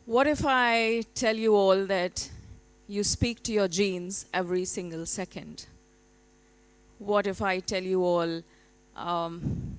What if I tell you all that you speak to your genes every single second? What if I tell you all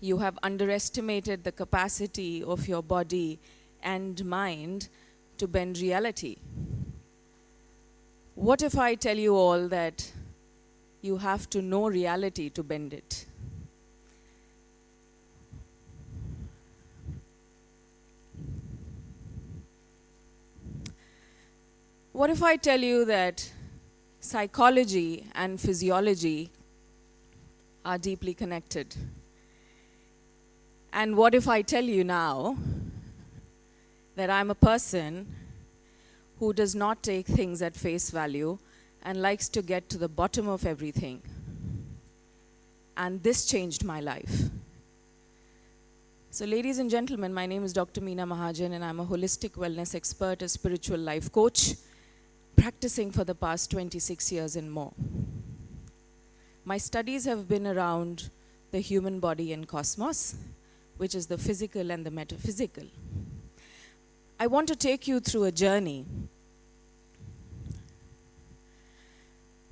you have underestimated the capacity of your body and mind to bend reality? What if I tell you all that you have to know reality to bend it? What if I tell you that psychology and physiology are deeply connected? And what if I tell you now that I'm a person who does not take things at face value and likes to get to the bottom of everything? And this changed my life. So ladies and gentlemen, my name is Dr.Meenaa Mahaajjan, and I'm a holistic wellness expert, a spiritual life coach, practicing for the past 26 years and more. My studies have been around the human body and cosmos, which is the physical and the metaphysical. I want to take you through a journey.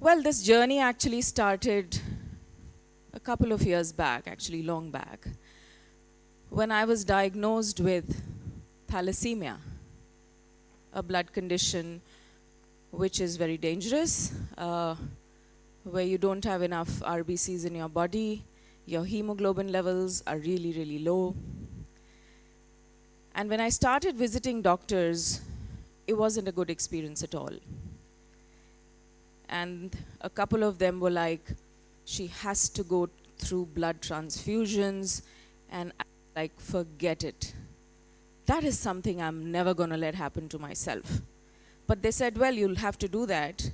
Well, this journey actually started a couple of years back, actually long back, when I was diagnosed with thalassemia, a blood condition which is very dangerous, where you don't have enough RBCs in your body, your hemoglobin levels are really, really low. And when I started visiting doctors, it wasn't a good experience at all. And a couple of them were like, she has to go through blood transfusions, and I was like, forget it. That is something I'm never going to let happen to myself. But they said, well, you'll have to do that,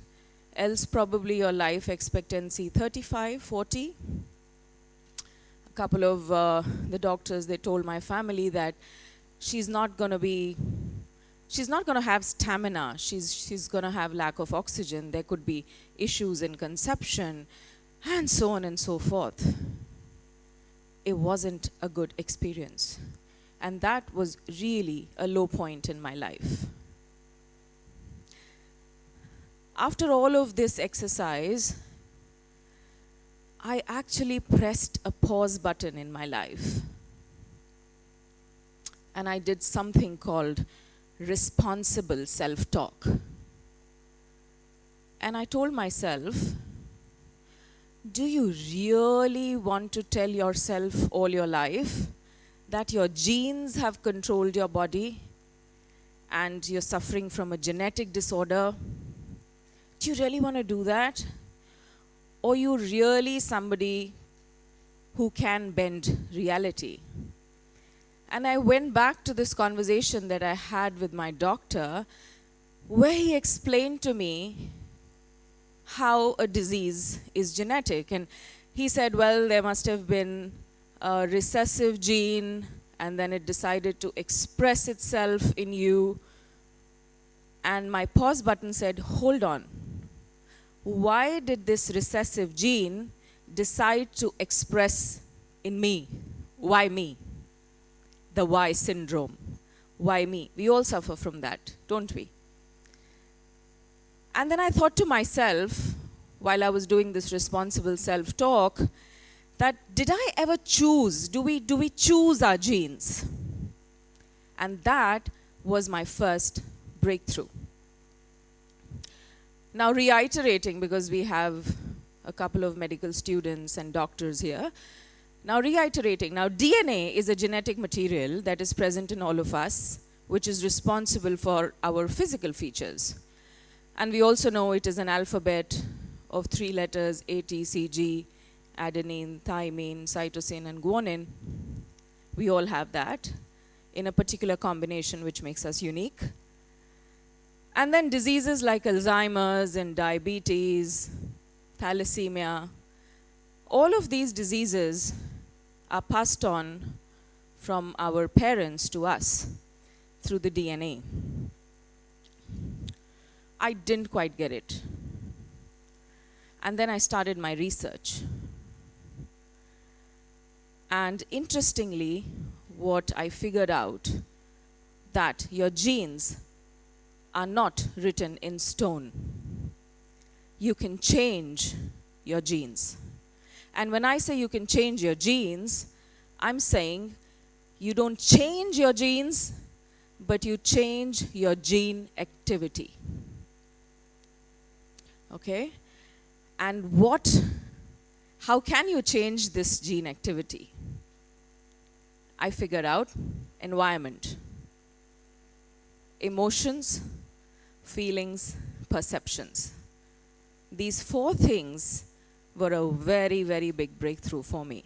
else probably your life expectancy 35, 40. A couple of the doctors, they told my family that she's not going to have stamina. She's going to have lack of oxygen. There could be issues in conception, and so on and so forth. It wasn't a good experience. And that was really a low point in my life. After all of this exercise, I actually pressed a pause button in my life. And I did something called responsible self-talk. And I told myself, do you really want to tell yourself all your life that your genes have controlled your body and you're suffering from a genetic disorder? Do you really want to do that? Or you really somebody who can bend reality? And I went back to this conversation that I had with my doctor, where he explained to me how a disease is genetic. And he said, well, there must have been a recessive gene, and then it decided to express itself in you. And my pause button said, hold on. Why did this recessive gene decide to express in me? Why me? The why syndrome. Why me? We all suffer from that, don't we? And then I thought to myself, while I was doing this responsible self-talk, that did I ever choose? Do we choose our genes? And that was my first breakthrough. Now, reiterating, because we have a couple of medical students and doctors here. Now, reiterating, now DNA is a genetic material that is present in all of us, which is responsible for our physical features. And we also know it is an alphabet of 3 letters, A, T, C, G, adenine, thymine, cytosine, and guanine. We all have that in a particular combination which makes us unique. And then diseases like Alzheimer's and diabetes, thalassemia, all of these diseases are passed on from our parents to us through the DNA. I didn't quite get it. And then I started my research. And interestingly, what I figured out, that your genes are not written in stone. You can change your genes. And when I say you can change your genes, I'm saying you don't change your genes, but you change your gene activity. Okay? And how can you change this gene activity? I figured out environment, emotions, feelings, perceptions. These 4 things were a very, very big breakthrough for me.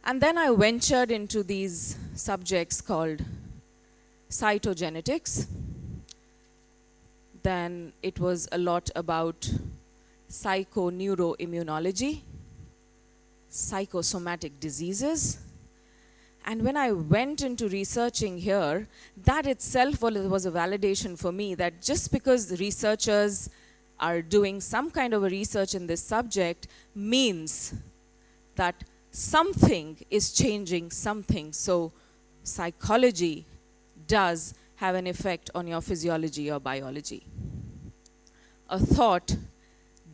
And then I ventured into these subjects called cytogenetics. Then it was a lot about psychoneuroimmunology, psychosomatic diseases. And when I went into researching here, that itself was a validation for me that just because the researchers are doing some kind of a research in this subject means that something is changing something. So psychology does have an effect on your physiology or biology. A thought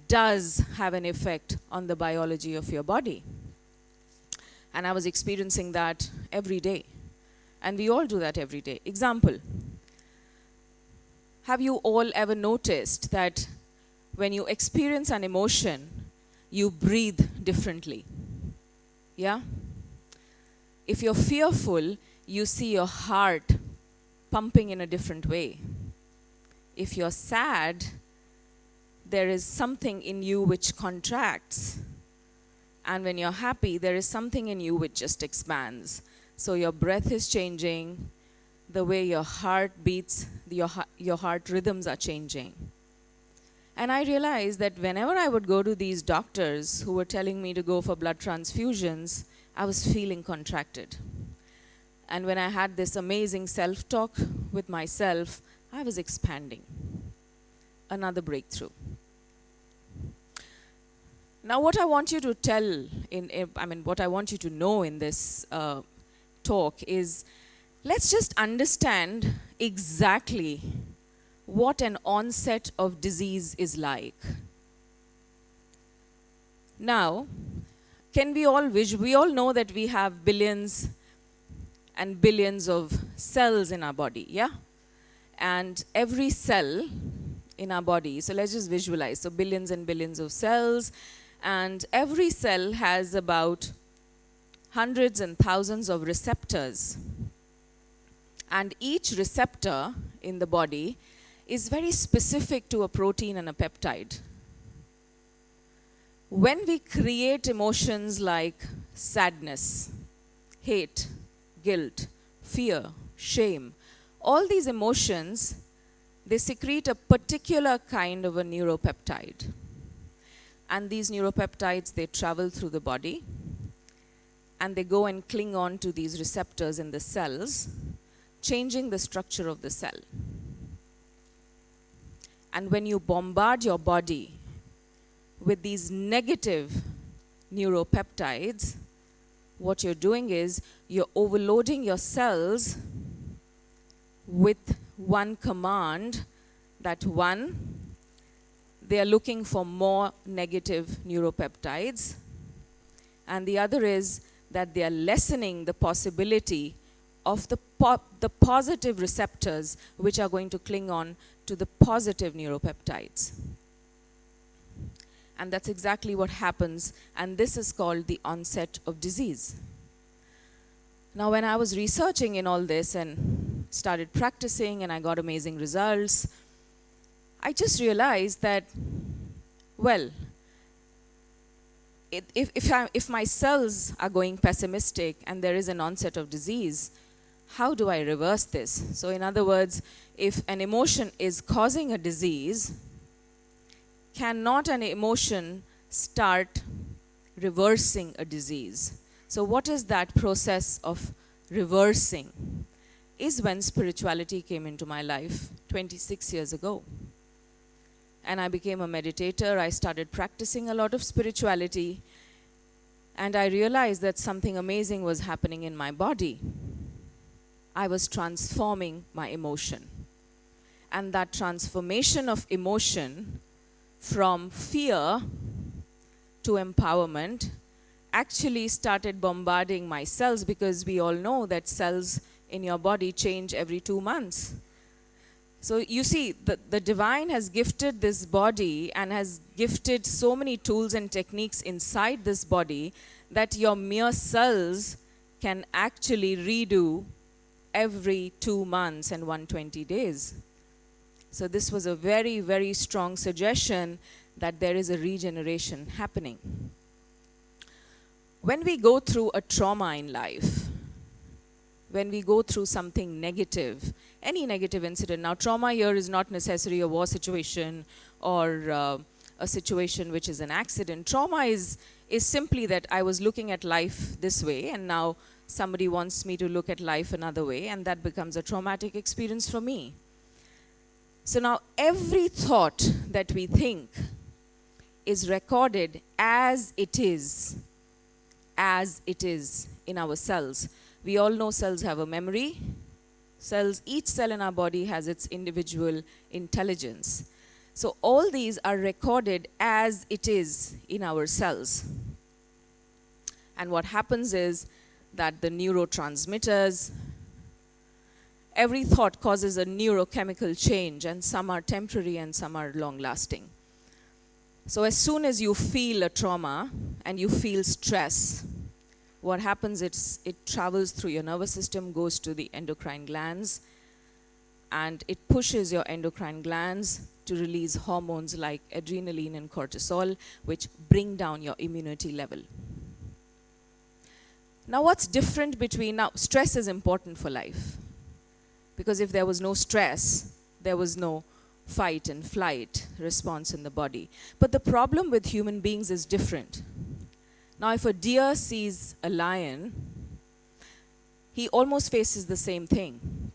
does have an effect on the biology of your body. And I was experiencing that every day. And we all do that every day. Example, have you all ever noticed that when you experience an emotion, you breathe differently? Yeah? If you're fearful, you see your heart pumping in a different way. If you're sad, there is something in you which contracts. And when you're happy, there is something in you which just expands. So your breath is changing, the way your heart beats, your heart rhythms are changing. And I realized that whenever I would go to these doctors who were telling me to go for blood transfusions, I was feeling contracted. And when I had this amazing self-talk with myself, I was expanding. Another breakthrough. Now what I want you to what I want you to know in this talk is, let's just understand exactly what an onset of disease is like. Now, we all know that we have billions and billions of cells in our body, yeah? And every cell in our body, so let's just visualize, so billions and billions of cells, and every cell has about hundreds and thousands of receptors. And each receptor in the body is very specific to a protein and a peptide. When we create emotions like sadness, hate, guilt, fear, shame, all these emotions, they secrete a particular kind of a neuropeptide. And these neuropeptides, they travel through the body and they go and cling on to these receptors in the cells, changing the structure of the cell. And when you bombard your body with these negative neuropeptides, what you're doing is you're overloading your cells with one command, that one, they are looking for more negative neuropeptides, and the other is that they are lessening the possibility of the positive receptors which are going to cling on to the positive neuropeptides. And that's exactly what happens, and this is called the onset of disease. Now, when I was researching in all this and started practicing and I got amazing results, I just realized that, well, if my cells are going pessimistic and there is an onset of disease, how do I reverse this? So in other words, if an emotion is causing a disease, cannot an emotion start reversing a disease? So what is that process of reversing? Is when spirituality came into my life 26 years ago. And I became a meditator. I started practicing a lot of spirituality. And I realized that something amazing was happening in my body. I was transforming my emotion. And that transformation of emotion from fear to empowerment actually started bombarding my cells, because we all know that cells in your body change every 2 months. So you see, the divine has gifted this body and has gifted so many tools and techniques inside this body that your mere cells can actually redo every 2 months and 120 days. So this was a very, very strong suggestion that there is a regeneration happening. When we go through a trauma in life, when we go through something negative, any negative incident. Now, trauma here is not necessarily a war situation or a situation which is an accident. Trauma is simply that I was looking at life this way, and now somebody wants me to look at life another way, and that becomes a traumatic experience for me. So now every thought that we think is recorded as it is in our cells. We all know cells have a memory. Each cell in our body has its individual intelligence. So all these are recorded as it is in our cells. And what happens is that the neurotransmitters, every thought causes a neurochemical change, and some are temporary and some are long-lasting. So as soon as you feel a trauma and you feel stress, what happens is it travels through your nervous system, goes to the endocrine glands, and it pushes your endocrine glands to release hormones like adrenaline and cortisol, which bring down your immunity level. Now what's different between, now stress is important for life, because if there was no stress, there was no fight and flight response in the body. But the problem with human beings is different. Now, if a deer sees a lion, he almost faces the same thing.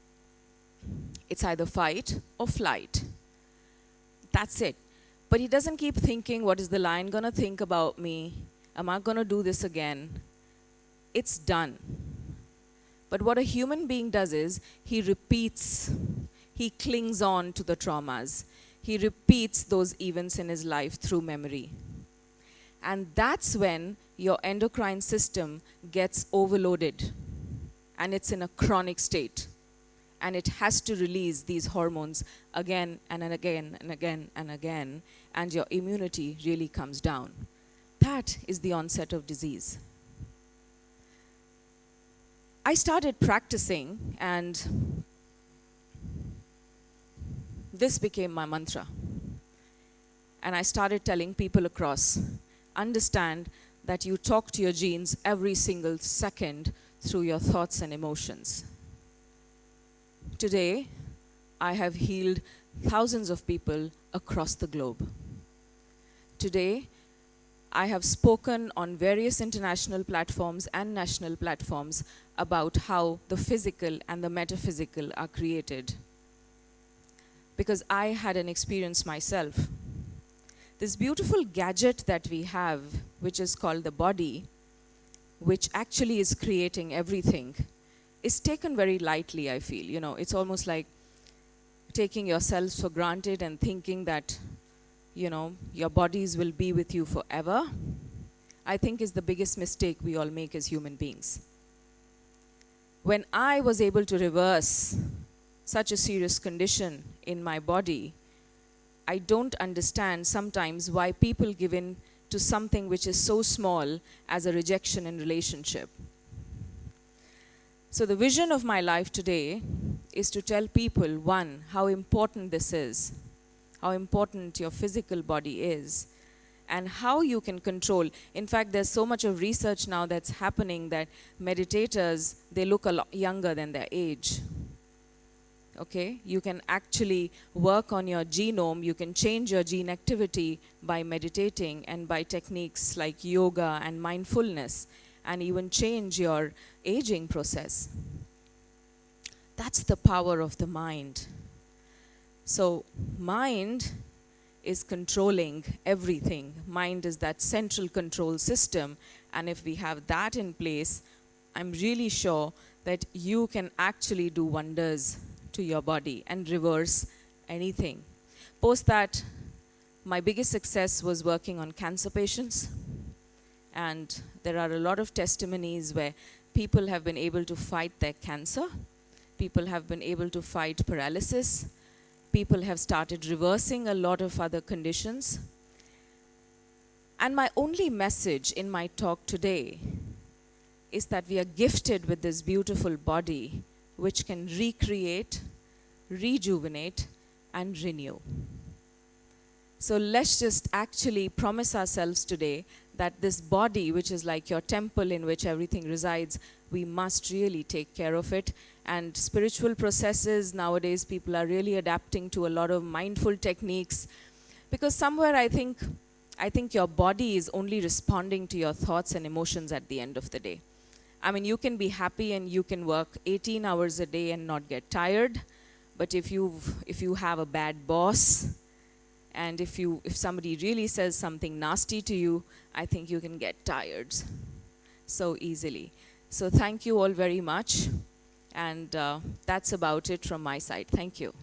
It's either fight or flight. That's it. But he doesn't keep thinking, what is the lion going to think about me? Am I going to do this again? It's done. But what a human being does is, he repeats. He clings on to the traumas. He repeats those events in his life through memory. And that's when your endocrine system gets overloaded, and it's in a chronic state, and it has to release these hormones again and again and again and again, and your immunity really comes down. That is the onset of disease. I started practicing, and this became my mantra. And I started telling people across, understand that you talk to your genes every single second through your thoughts and emotions. Today, I have healed thousands of people across the globe. Today, I have spoken on various international platforms and national platforms about how the physical and the metaphysical are created, because I had an experience myself. This beautiful gadget that we have, which is called the body, which actually is creating everything, is taken very lightly, I feel. You know, it's almost like taking yourselves for granted and thinking that, you know, your bodies will be with you forever, I think is the biggest mistake we all make as human beings. When I was able to reverse such a serious condition in my body, I don't understand sometimes why people give in to something which is so small as a rejection in relationship. So the vision of my life today is to tell people, one, how important this is, how important your physical body is, and how you can control. In fact, there's so much of research now that's happening that meditators, they look a lot younger than their age. Okay, you can actually work on your genome, you can change your gene activity by meditating and by techniques like yoga and mindfulness, and even change your aging process. That's the power of the mind. So mind is controlling everything. Mind is that central control system, and if we have that in place, I'm really sure that you can actually do wonders to your body and reverse anything. Post that, my biggest success was working on cancer patients. And there are a lot of testimonies where people have been able to fight their cancer. People have been able to fight paralysis. People have started reversing a lot of other conditions. And my only message in my talk today is that we are gifted with this beautiful body which can recreate, rejuvenate, and renew. So let's just actually promise ourselves today that this body, which is like your temple in which everything resides, we must really take care of it. And spiritual processes, nowadays people are really adapting to a lot of mindful techniques, because somewhere I think your body is only responding to your thoughts and emotions at the end of the day. I mean, you can be happy and you can work 18 hours a day and not get tired, but if you have a bad boss, and if somebody really says something nasty to you, I think you can get tired so easily. So thank you all very much. And that's about it from my side. Thank you.